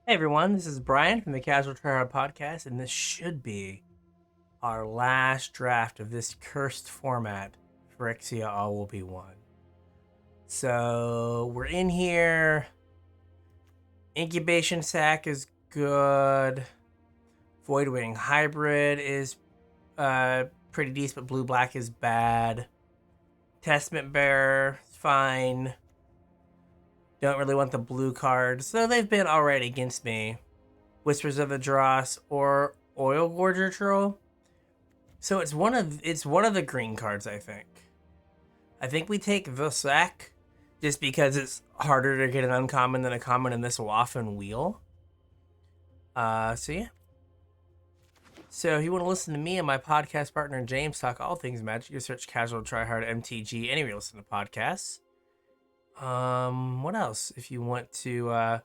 Hey everyone, this is Bryan from the Casual Tryhard Podcast, and this should be our last draft of this cursed format. Phyrexia all will be one. So we're in here. Incubation Sac is good. Voidwing Hybrid is pretty decent, but Blue Black is bad. Testament Bearer is fine. Don't really want the blue cards, so they've been alright against me. Whispers of the Dross or Oil Gorger Troll. So it's one of the green cards, I think. I think we take the sack just because it's harder to get an uncommon than a common, and this will often wheel. So yeah. So if you want to listen to me and my podcast partner James talk all things Magic, you search Casual Tryhard MTG anywhere you listen to podcasts. What else? If you want to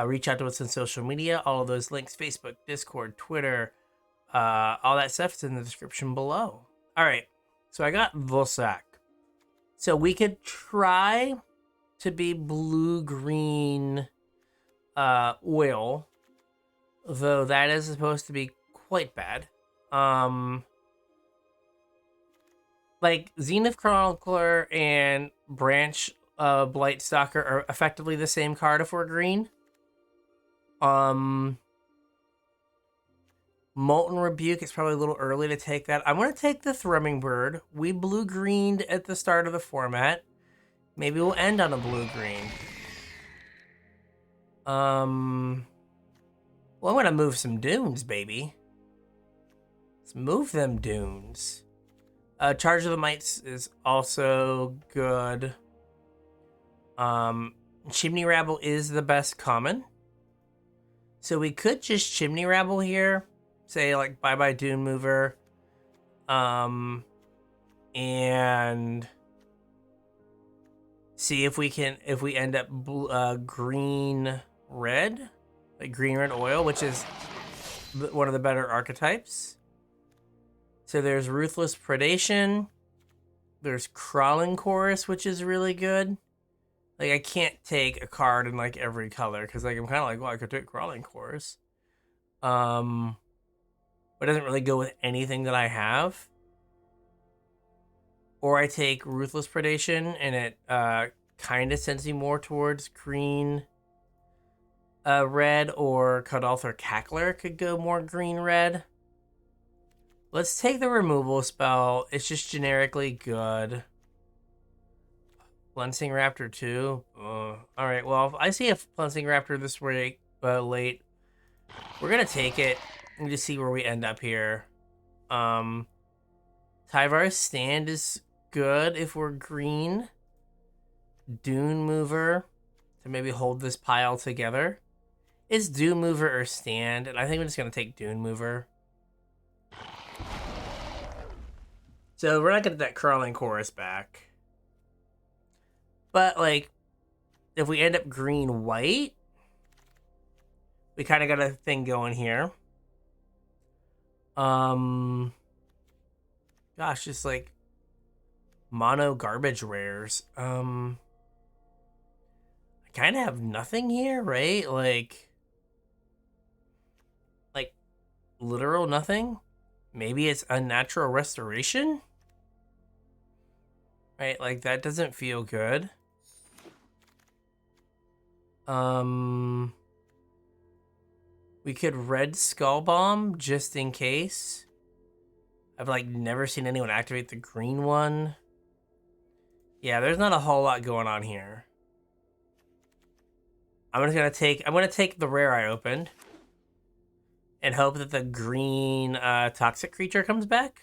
reach out to us on social media, all of those links: Facebook, Discord, Twitter, all that stuff is in the description below. All right, so I got Vosak. So we could try to be blue-green oil, though that is supposed to be quite bad. Like Zenith Chronicler and Branch Blightstalker are effectively the same card if we're green. Molten Rebuke, it's probably a little early to take that. I'm going to take the Thrumming Bird. We blue-greened at the start of the format. Maybe we'll end on a blue-green. Well, I'm going to move some dunes, baby. Let's move them dunes. Charge of the Mites is also good. Chimney Rabble is the best common. So we could just Chimney Rabble here. Say like bye Dune Mover, and see if we end up green red, like green red oil, which is one of the better archetypes. So there's Ruthless Predation, there's Crawling Chorus, which is really good. Like I can't take a card in like every color because like I'm kind of like, well, I could take Crawling Chorus. But it doesn't really go with anything that I have. Or I take Ruthless Predation, and it kind of sends me more towards green red, or Codalthor Cackler could go more green red. Let's take the removal spell. It's just generically good. Flensing Raptor 2. Alright, well, if I see a Flensing Raptor this late, we're going to take it. And just see where we end up here. Tyvar's Stand is good if we're green. Dune Mover to maybe hold this pile together. It's Dune Mover or Stand, and I think we're just going to take Dune Mover. So we're not going to get that Crawling Chorus back. But, like, if we end up green-white, we kind of got a thing going here. Gosh, just like mono garbage rares. I kind of have nothing here, right? Like literal nothing. Maybe it's Unnatural Restoration, right? Like that doesn't feel good. We could Red Skull Bomb just in case. I've like never seen anyone activate the green one. Yeah, there's not a whole lot going on here. I'm gonna take the rare I opened and hope that the green toxic creature comes back.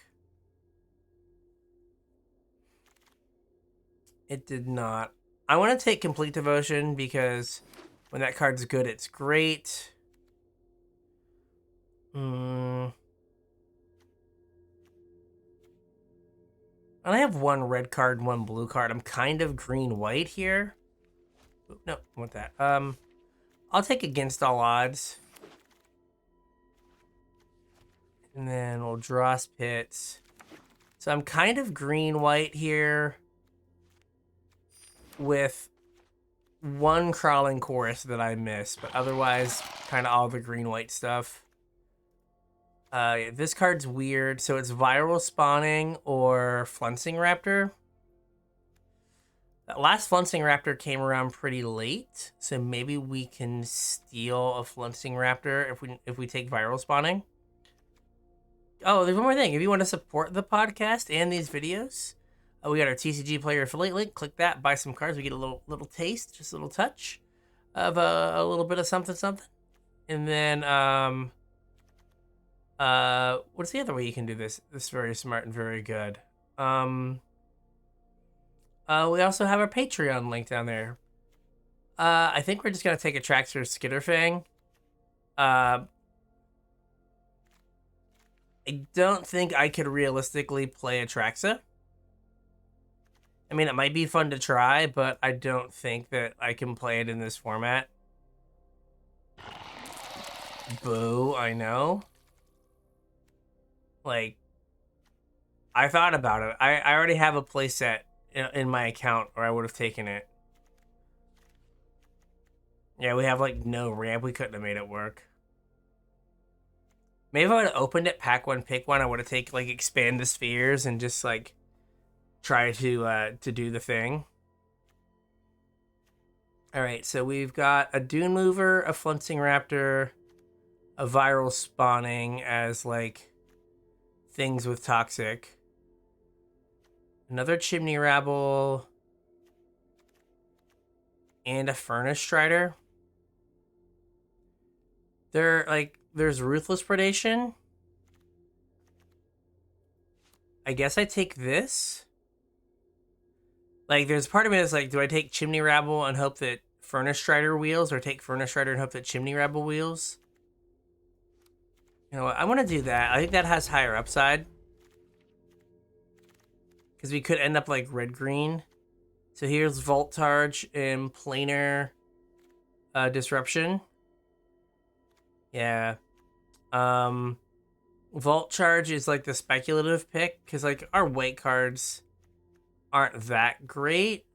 It did not. I want to take Complete Devotion because when that card's good, it's great. I only have one red card and one blue card. I'm kind of green-white here. No, I want that. I'll take Against All Odds. And then we'll Dross Pits. So I'm kind of green-white here with one crawling chorus that I missed, but otherwise, kind of all the green-white stuff. This card's weird. So it's Viral Spawning or Fluncing Raptor. That last Fluncing Raptor came around pretty late, so maybe we can steal a Fluncing Raptor if we take Viral Spawning. Oh, there's one more thing. If you want to support the podcast and these videos, we got our TCG Player affiliate link. Click that, buy some cards. We get a little taste, just a little touch of a little bit of something. And then what's the other way you can do this? This is very smart and very good. We also have our Patreon link down there. I think we're just gonna take a Traxxer Skitterfang. I don't think I could realistically play a Traxa. I mean, it might be fun to try, but I don't think that I can play it in this format. Boo, I know. Like, I thought about it. I already have a playset in my account, or I would have taken it. Yeah, we have, like, no ramp. We couldn't have made it work. Maybe if I would have opened it, pack one, pick one, I would have taken, like, expand the spheres and just, like, try to do the thing. Alright, so we've got a Dune Mover, a Fluncing Raptor, a Viral Spawning as, like, things with Toxic. Another Chimney Rabble. And a Furnace Strider. There's Ruthless Predation. I guess I take this. Like, there's part of me that's like, do I take Chimney Rabble and hope that Furnace Strider wheels, or take Furnace Strider and hope that Chimney Rabble wheels? You know what? I want to do that. I think that has higher upside. Because we could end up like red-green. So here's Voltarge and Planar Disruption. Yeah. Vault Charge is like the speculative pick, because like our white cards aren't that great,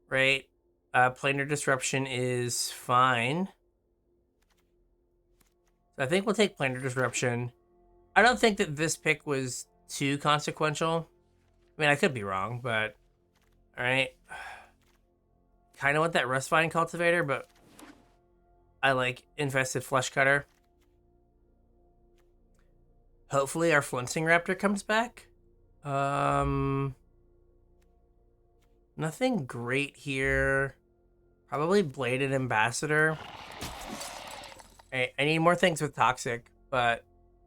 right? Planar Disruption is fine. So I think we'll take Planar Disruption. I don't think that this pick was too consequential. I mean, I could be wrong, but all right. Kind of want that Rustvine Cultivator, but I like Infested Flesh Cutter. Hopefully our Fluncing Raptor comes back. Nothing great here. Probably Bladed Ambassador. I need more things with Toxic, but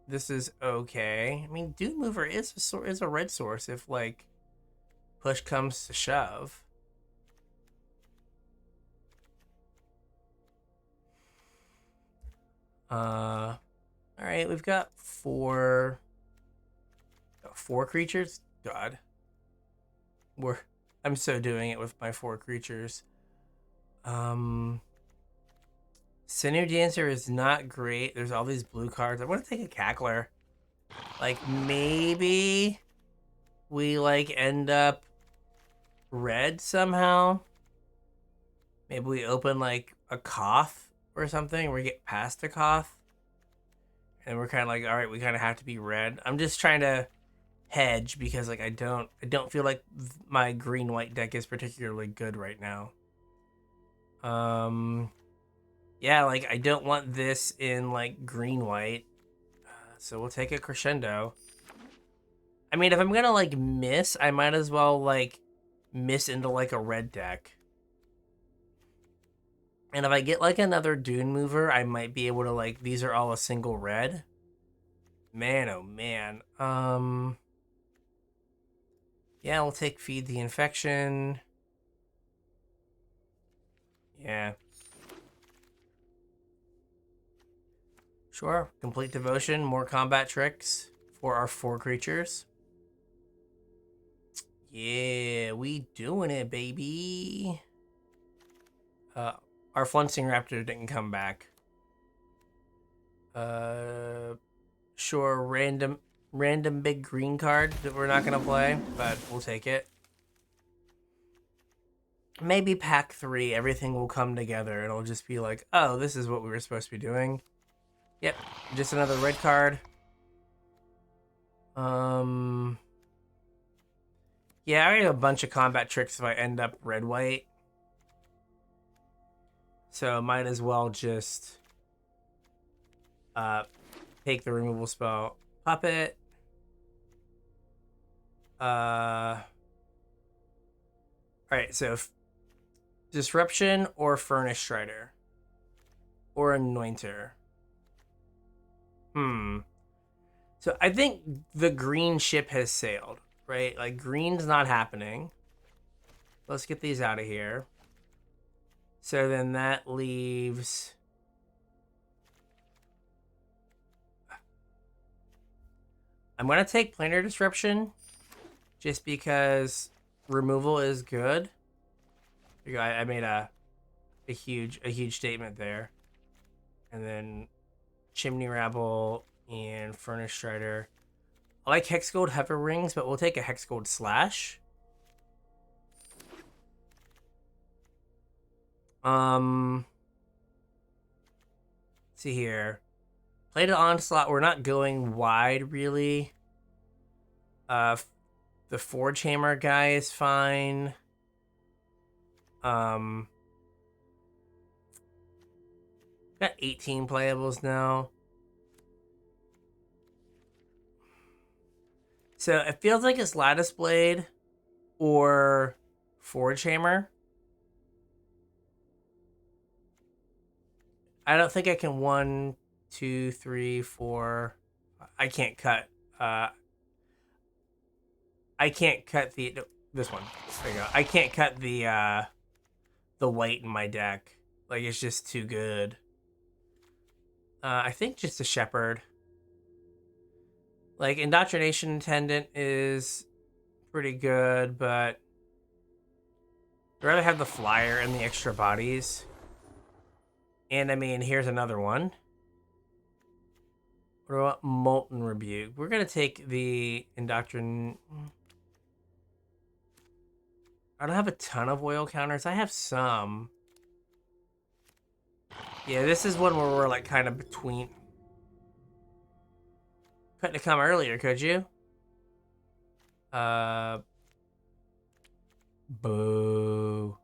this is okay. I mean, Dune Mover is a red source if, like, push comes to shove. All right, we've got four creatures. God, I'm so doing it with my 4 creatures. Sinew Dancer is not great. There's all these blue cards. I want to take a Cackler. Like, maybe we, like, end up red somehow. Maybe we open, like, a Koth or something. We get past a Koth. And we're kind of like, all right, we kind of have to be red. I'm just trying to hedge because, like, I don't feel like my green-white deck is particularly good right now. Yeah, like, I don't want this in, like, green-white. So we'll take a Crescendo. I mean, if I'm gonna, like, miss, I might as well, like, miss into, like, a red deck. And if I get, like, another Dune Mover, I might be able to, like, these are all a single red. Man, oh man. Yeah, we'll take Feed the Infection. Yeah. Sure. Complete Devotion, more combat tricks for our 4 creatures. Yeah, we doing it, baby. Our Fluncing Raptor didn't come back. Sure, random big green card that we're not gonna play, but we'll take it. maybe pack 3, everything will come together. It'll just be like, oh, this is what we were supposed to be doing. Yep, just another red card. Yeah, I already have a bunch of combat tricks if I end up red-white. So might as well just take the removal spell. Puppet. Alright, so Disruption or Furnace Strider. Or Anointer. So I think the green ship has sailed, right? Like, green's not happening. Let's get these out of here. So then that leaves... I'm going to take Planar Disruption just because removal is good. I made a huge statement there. And then Chimney Rabble and Furnace Strider. I like Hexgold Heifer Rings, but we'll take a Hexgold Slash. Let's see here. Plated Onslaught, we're not going wide, really. The Forge Hammer guy is fine. Got 18 playables now. So it feels like it's Lattice Blade or Forge Hammer. I don't think I can 1, 2, 3, 4. I can't cut. I can't cut this one. There you go. I can't cut the white in my deck. Like, it's just too good. I think just a Shepherd. Like, Indoctrination Attendant is pretty good, but I'd rather have the flyer and the extra bodies. And I mean, here's another one. What about Molten Rebuke? We're gonna take the Indoctrination. I don't have a ton of oil counters. I have some. Yeah, this is one where we're like kind of between. Couldn't have come earlier, could you? Boo.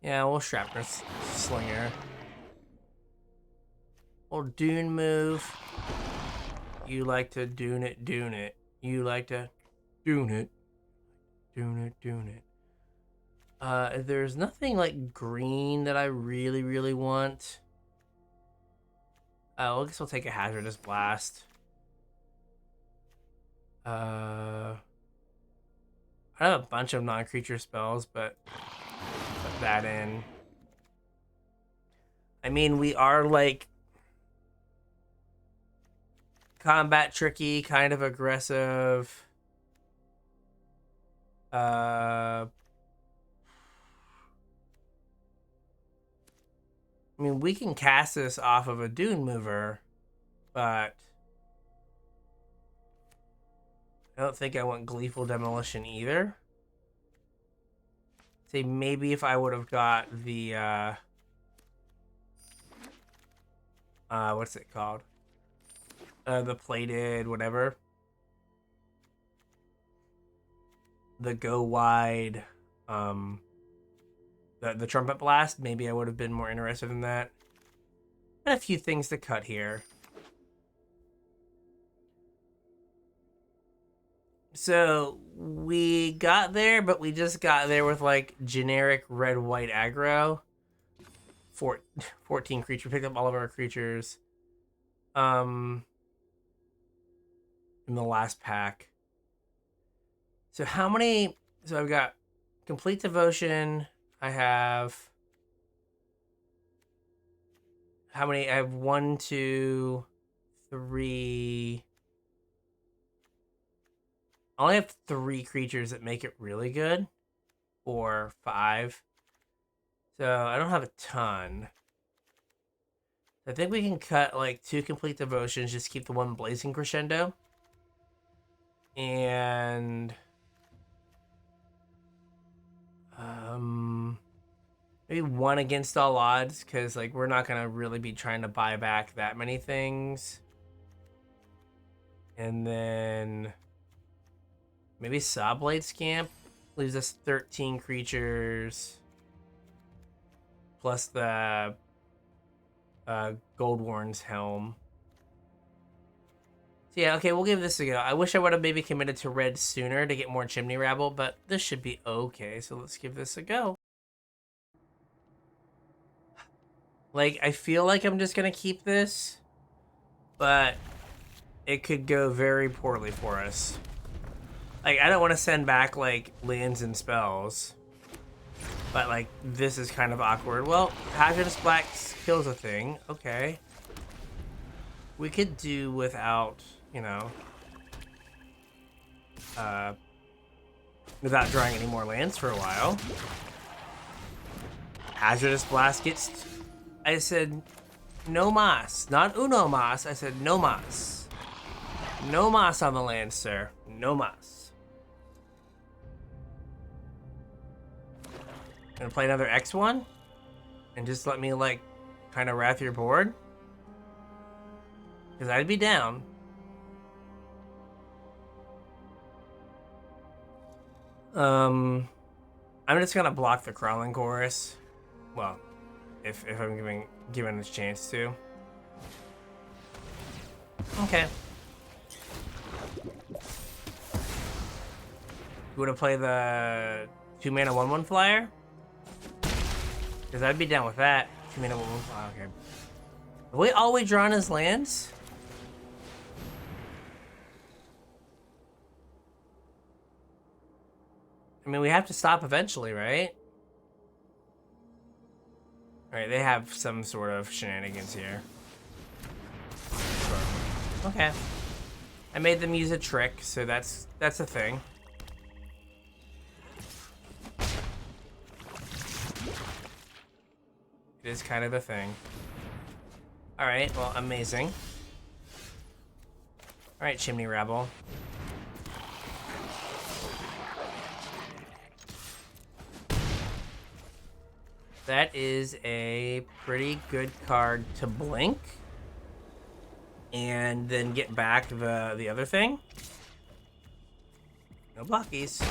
Yeah, we'll Shrapnel Slinger. Or Dune move. You like to Dune it, Dune it. You like to Dune it. Dune it, Dune it. There's nothing like green that I really, really want. I guess we'll take a Hazardous Blast. I have a bunch of non-creature spells, but put that in. I mean, we are like combat tricky, kind of aggressive. I mean, we can cast this off of a Dune Mover, but I don't think I want Gleeful Demolition either. Say maybe if I would have got the what's it called? The plated whatever. The go wide the Trumpet Blast, maybe I would have been more interested in that. And a few things to cut here. So we got there, but we just got there with like generic red-white aggro. 14 creatures. Picked up all of our creatures. In the last pack. So how many? So I've got Complete Devotion. I have how many? I have 1, 2, 3. I only have 3 creatures that make it really good, or 5. So I don't have a ton. I think we can cut like 2 Complete Devotions, just keep the one Blazing Crescendo. And Maybe 1 against all odds, because like we're not gonna really be trying to buy back that many things. And then maybe Sawblade Scamp leaves us 13 creatures plus the Goldwarn's Helm. So yeah, okay, we'll give this a go. I wish I would have maybe committed to red sooner to get more Chimney Rabble, but this should be okay, so let's give this a go. Like, I feel like I'm just gonna keep this, but it could go very poorly for us. Like, I don't want to send back, like, lands and spells, but, like, this is kind of awkward. Well, Hazardous Black kills a thing. Okay. We could do without, you know, without drawing any more lands for a while. Hazardous Blast gets... I said no mas, not uno mas. I said no mas. No mas on the land, sir. No mas. Gonna play another X1? And just let me, like, kind of wrath your board? Because I'd be down. I'm just gonna block the Crawling Chorus. Well, if I'm given a chance to. Okay. You wanna play the 2-mana 1/1 flyer? Because I'd be down with that. 2-mana 1/1 flyer. Okay. Have we always drawn his lands? I mean, we have to stop eventually, right? Alright, they have some sort of shenanigans here. Sure. Okay. I made them use a trick, so that's a thing. It is kind of a thing. Alright, well, amazing. Alright, Chimney Rabble. That is a pretty good card to blink. And then get back the other thing. No blockies.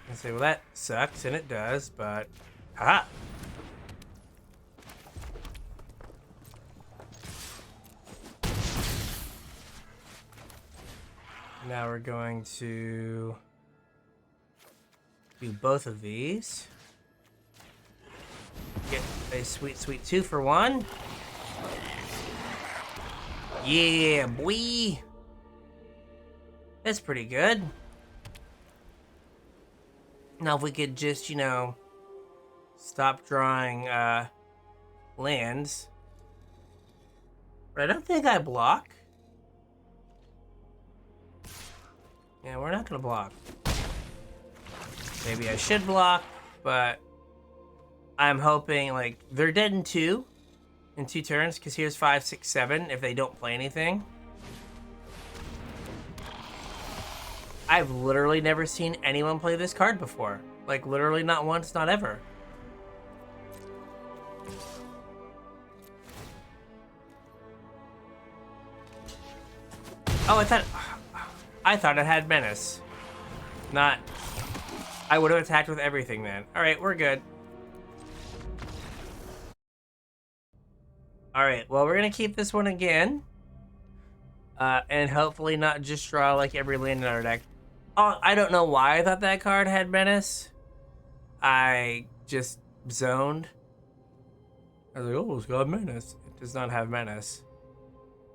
I say, well, that sucks, and it does, but haha. Now we're going to do both of these. Get a sweet, sweet 2 for 1. Yeah, boy. That's pretty good. Now if we could just, you know, stop drawing lands. But I don't think I block. Yeah, we're not gonna block. Maybe I should block, but I'm hoping, like, they're dead in 2 turns, because here's 5, 6, 7 if they don't play anything. I've literally never seen anyone play this card before. Like, literally not once, not ever. Oh, I thought it had Menace. Not... I would have attacked with everything then. Alright, we're good. Alright, well, we're gonna keep this one again. And hopefully not just draw, like, every land in our deck. Oh, I don't know why I thought that card had Menace. I just zoned. I was like, oh, it's got Menace. It does not have Menace.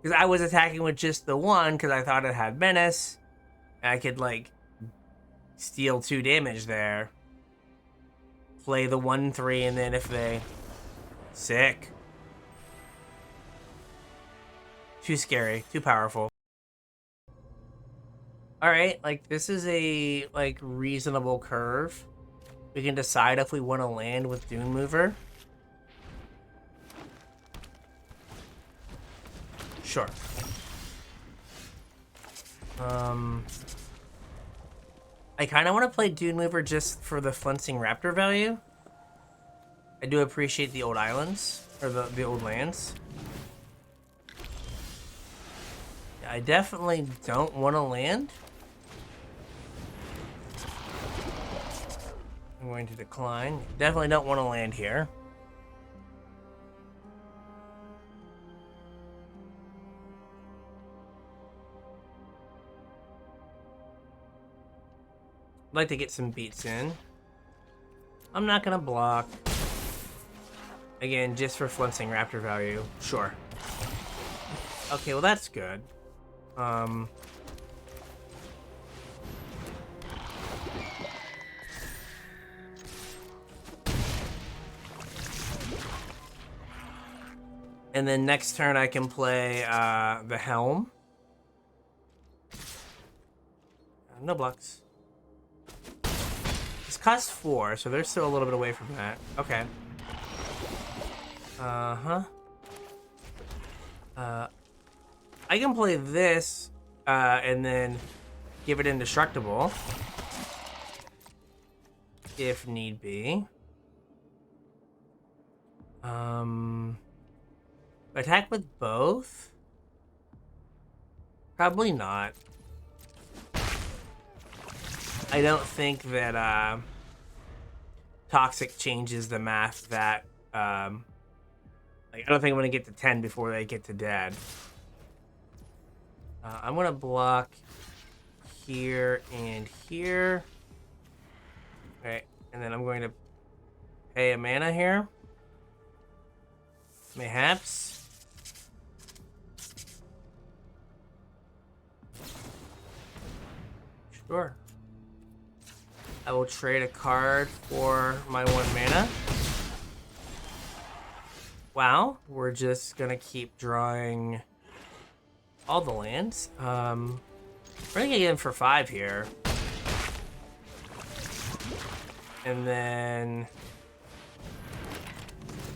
Because I was attacking with just the 1 because I thought it had Menace. And I could, like, steal 2 damage there. Play the 1/3, and then if they... Sick. Too scary. Too powerful. Alright, like, this is a, like, reasonable curve. We can decide if we want to land with Dune Mover. Sure. I kind of want to play Dune Mover just for the Flensing Raptor value. I do appreciate the old islands, or the old lands. Yeah, I definitely don't want to land. I'm going to decline. Definitely don't want to land here. I'd like to get some beats in. I'm not gonna block. Again, just for Flensing Raptor value. Sure. Okay, well that's good. And then next turn I can play the Helm. No blocks. This costs 4, so they're still a little bit away from that. Okay. I can play this and then give it indestructible if need be. Attack with both? Probably not. I don't think that Toxic changes the math that like, I don't think I'm gonna get to 10 before they get to dead. I'm gonna block here and here. Okay, and then I'm going to pay a mana here. Mayhaps. Sure. I will trade a card for my 1 mana. Wow, we're just gonna keep drawing all the lands. We're gonna get in for 5 here. And then,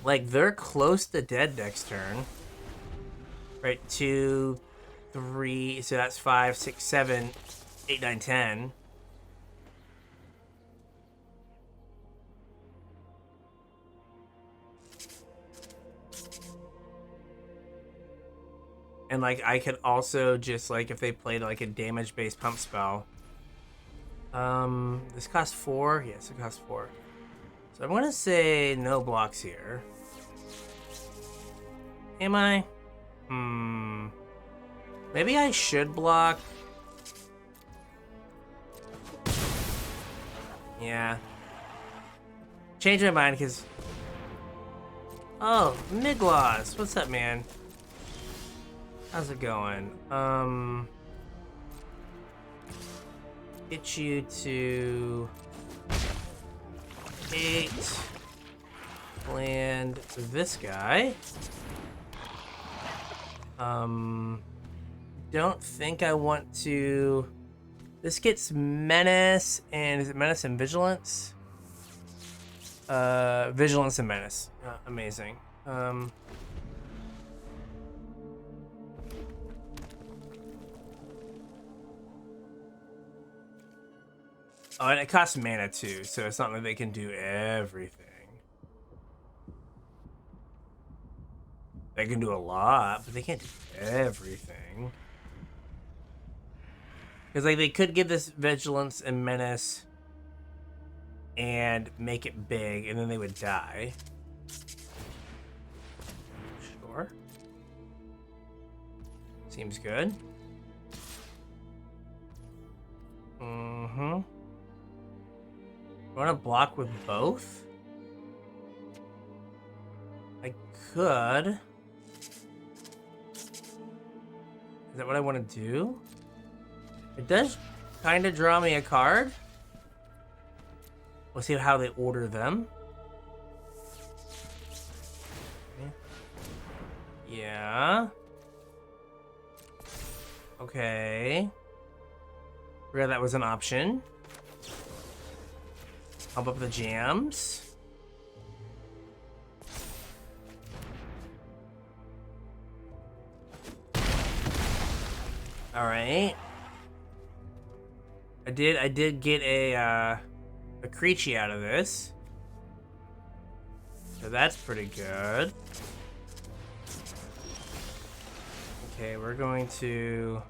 like, they're close to dead next turn. Right, 2, 3, so that's 5, 6, 7, 8, 9, 10. And, like, I could also just, like, if they played, like, a damage-based pump spell. This costs 4? Yes, it costs 4. So I'm gonna say no blocks here. Am I? Maybe I should block. Yeah. Change my mind, because... Oh, Migloss! What's up, man? How's it going? Get you to 8. Land this guy. Don't think I want to... This gets Menace, and is it Menace and Vigilance? Vigilance and Menace. Amazing. Oh, and it costs mana too, so it's not like they can do everything. They can do a lot, but they can't do everything. Because, like, they could give this Vigilance and Menace and make it big, and then they would die. Sure. Seems good. Want to block with both? I could. Is that what I want to do? It does kind of draw me a card. We'll see how they order them. Yeah. Okay. Forgot that was an option. Pump up the jams. All right. I did get a Phyrexia out of this. So that's pretty good. Okay, we're going to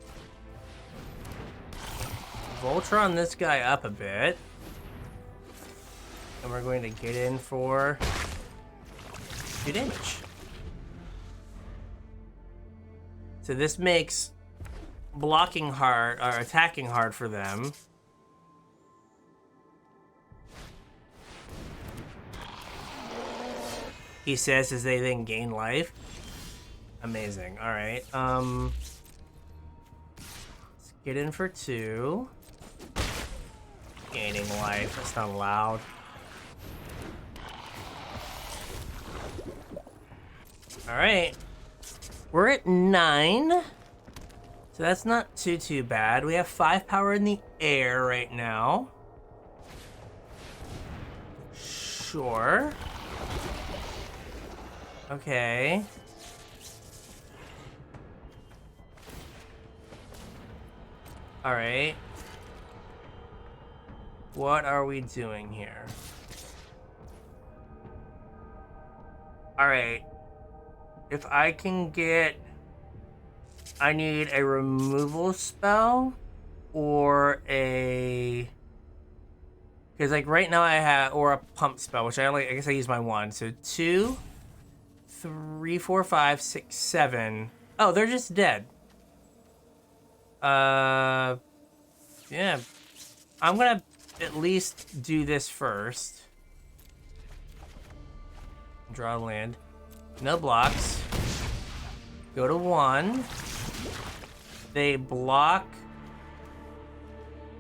Voltron this guy up a bit. And we're going to get in for 2 damage. So this makes blocking hard, or attacking hard for them. He says as they then gain life. Amazing. All right. Let's get in for 2. Gaining life. That's not allowed. All right. We're at 9. So that's not too bad. We have 5 power in the air right now. Sure. Okay. All right. What are we doing here? All right. If I can get... I need a removal spell or a... Because like right now I have... Or a pump spell, which I guess I use my 1. So 2, 3, 4, 5, 6, 7. Oh, they're just dead. Yeah. I'm gonna at least do this first. Draw land. No blocks. Go to 1. They block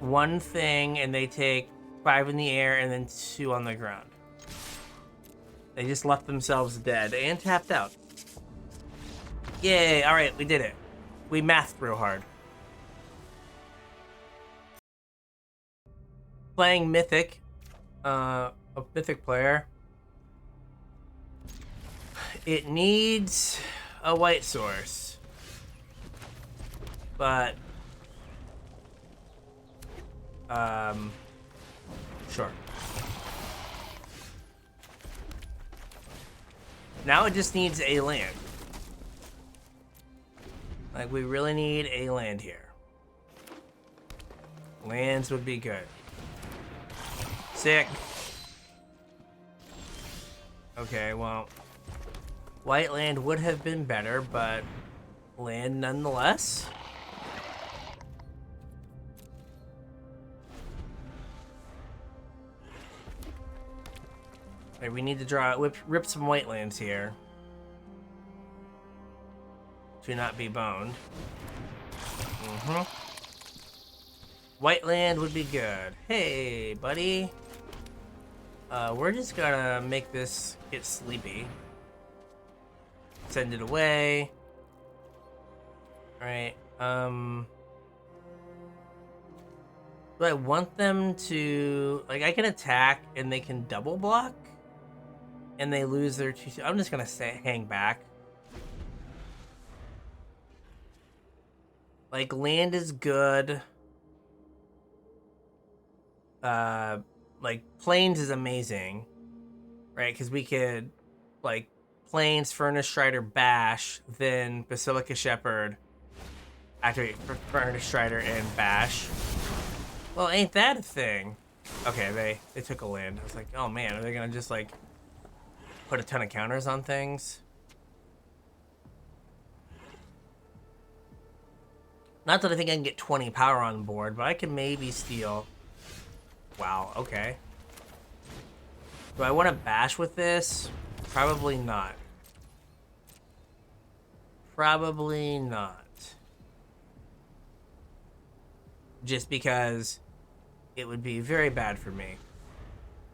1 thing and they take 5 in the air and then 2 on the ground. They just left themselves dead and tapped out. Yay, alright, we did it. We mathed real hard. Playing Mythic, a Mythic player. It needs a white source, but sure. Now it just needs a land. Like, we really need a land here. Lands would be good. Sick. Okay, well, white land would have been better, but land nonetheless. Okay, we need to draw, rip some white lands here to not be boned. White land would be good. Hey, buddy. We're just gonna make this get sleepy. Send it away. Alright, do I want them to... Like, I can attack and they can double block? And they lose their 2... I'm just gonna hang back. Like, land is good. Like, plains is amazing. Right? Because we could, like, plains, Furnace Strider, Bash, then Basilica Shepherd. Activate Furnace Strider and Bash. Well, ain't that a thing? Okay, they took a land. I was like, oh man, are they gonna just, like, put a ton of counters on things? Not that I think I can get 20 power on board, but I can maybe steal... Wow, okay. Do I want to bash with this? Probably not. Probably not. Just because it would be very bad for me.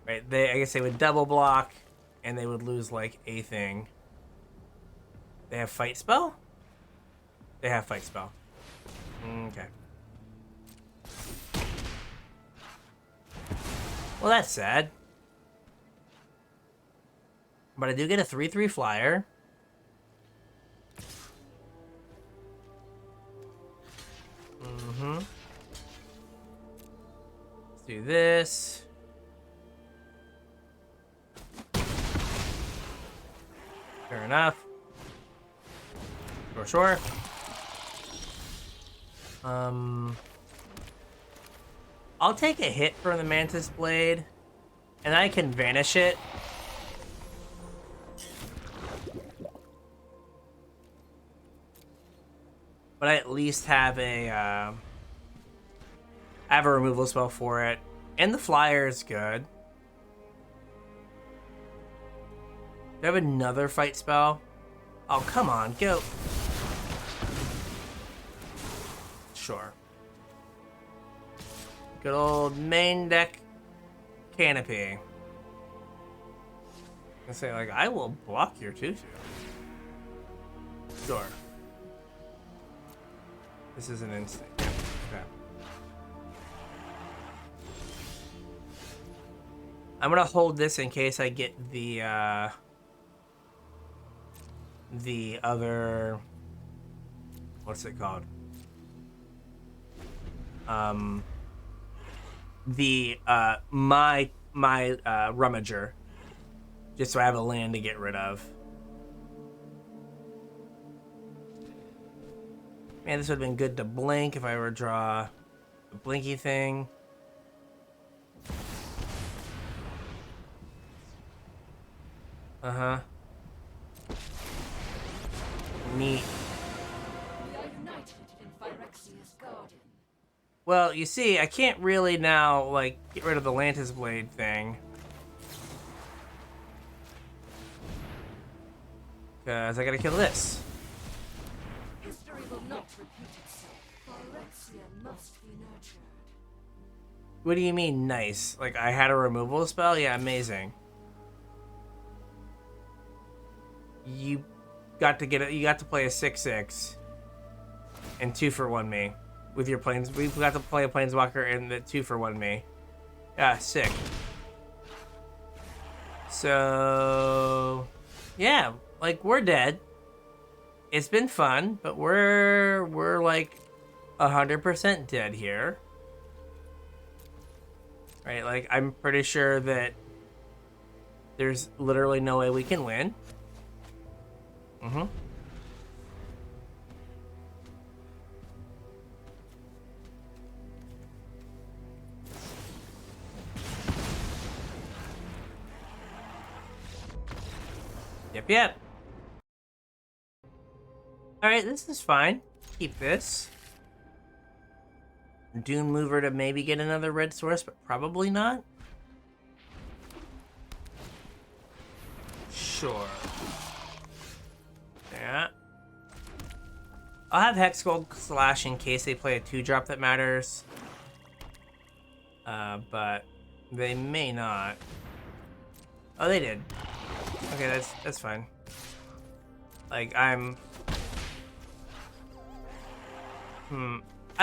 Right? I guess they would double block, and they would lose, like, a thing. They have fight spell? They have fight spell. Okay. Well, that's sad. But I do get a 3/3 flyer. do this. Fair enough. Sure. I'll take a hit from the Mantis Blade, and I can vanish it. But I at least have a removal spell for it, and the flyer is good. Do I have another fight spell? Oh, come on, go. Sure. Good old main deck canopy. I say, like, I will block your 2/2. Sure. This is an instinct. Okay. I'm gonna hold this in case I get the other, what's it called? My Rummager, just so I have a land to get rid of. Man, this would have been good to blink if I were to draw a blinky thing. Uh-huh. Neat. We are united in Phyrexia's garden. Well, you see, I can't really now, like, get rid of the Lantis Blade thing. Because I gotta kill this. History will not repeat itself. Phyrexia must be nurtured. What do you mean, nice? Like, I had a removal spell? Yeah, amazing. You got to get it. You got to play a 6/6 and 2-for-1 me with your planes. We got to play a planeswalker and the 2-for-1 me. Yeah, sick. So yeah, like, we're dead. It's been fun, but we're like 100% dead here. Right? Like, I'm pretty sure that there's literally no way we can win. Mm-hmm. Yep. Alright, this is fine. Keep this. Dune Mover to maybe get another red source, but probably not. Sure. Yeah. I'll have Hexgold Slash in case they play a 2-drop that matters. But they may not. Oh, they did. Okay, that's fine. Like, I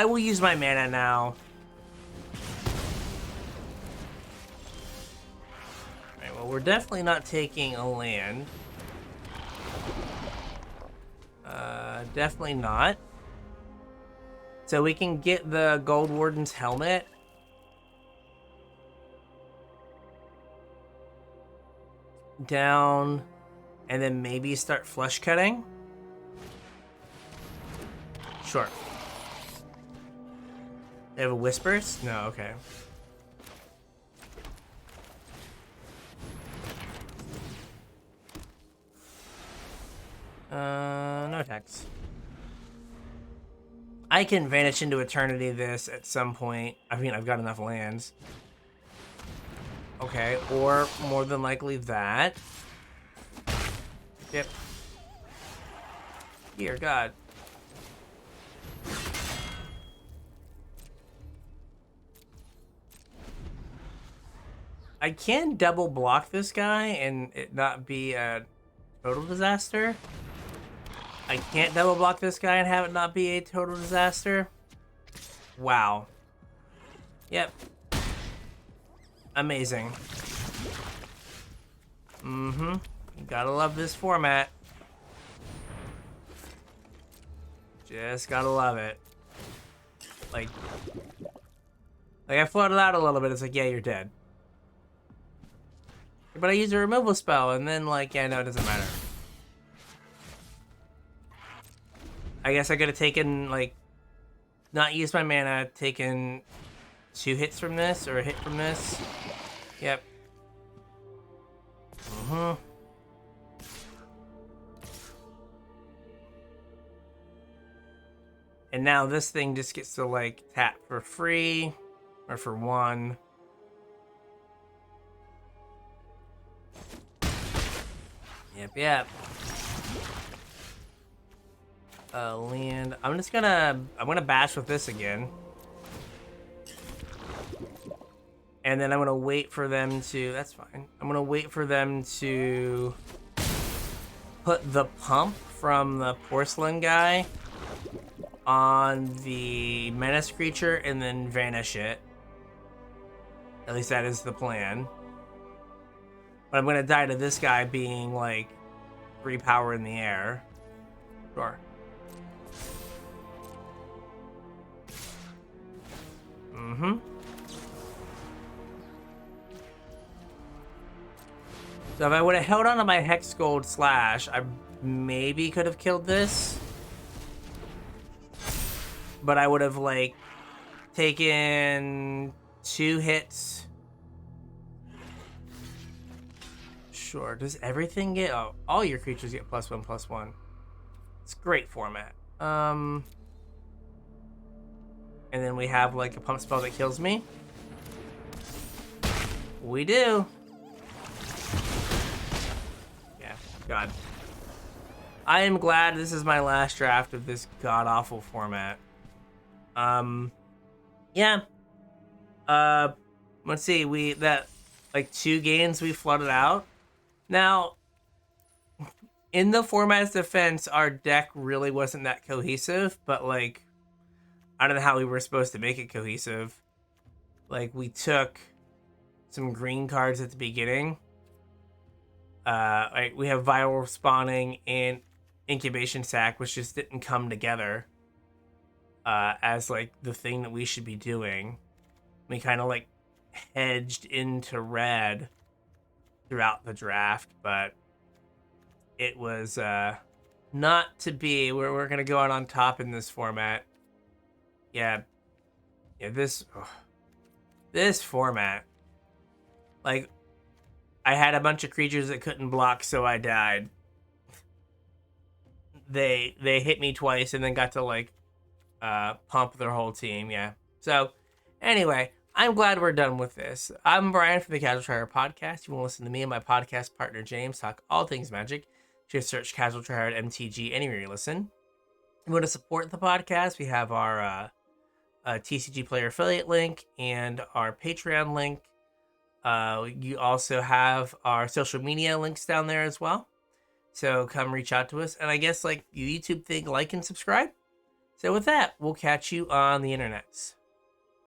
will use my mana now. Alright, well, we're definitely not taking a land. Definitely not. So we can get the Gold Warden's helmet. Down. And then maybe start flush cutting. Sure. They have a Whispers? No, okay. No attacks. I can vanish into eternity this at some point. I mean, I've got enough lands. Okay, or more than likely that. Yep. Dear God. I can double block this guy and it not be a total disaster. I can't double block this guy and have it not be a total disaster. Wow. Yep. Amazing. Mm-hmm. You gotta love this format. Just gotta love it. Like, Like, I floated out a little bit. It's like, yeah, you're dead. But I used a removal spell, and then, like, yeah, no, it doesn't matter. I guess I could have taken, like, not used my mana, taken 2 hits from this, or a hit from this. Yep. And now this thing just gets to, like, tap for free, or for 1. Yep. Land. I'm gonna bash with this again. And then I'm gonna wait for them to, that's fine. I'm gonna wait for them to put the pump from the porcelain guy on the menace creature and then vanish it. At least that is the plan. But I'm gonna die to this guy being like 3 power in the air. Sure. So if I would have held on to my Hex Gold Slash, I maybe could have killed this. But I would have, like, taken 2 hits. Sure. Does everything get... Oh, all your creatures get +1/+1. It's a great format. And then we have, like, a pump spell that kills me. We do. God. I am glad this is my last draft of this god-awful format. Yeah. Let's see, that, like, 2 games we flooded out. Now, in the format's defense, our deck really wasn't that cohesive, but, like, I don't know how we were supposed to make it cohesive. Like, we took some green cards at the beginning. Like, we have viral spawning and incubation sac, which just didn't come together as, like, the thing that we should be doing. We kind of, like, hedged into red throughout the draft, but it was not to be. We're gonna go out on top in this format. Yeah, this format, like, I had a bunch of creatures that couldn't block, so I died. They hit me twice and then got to, like, pump their whole team, yeah. So, anyway, I'm glad we're done with this. I'm Bryan from the Casual Tryhard Podcast. You want to listen to me and my podcast partner, James, talk all things Magic. Just search Casual Tryhard MTG anywhere you listen. If you want to support the podcast, we have our TCG Player affiliate link and our Patreon link. You also have our social media links down there as well. So come reach out to us. And I guess, like, you YouTube thing, like and subscribe. So with that, we'll catch you on the internets.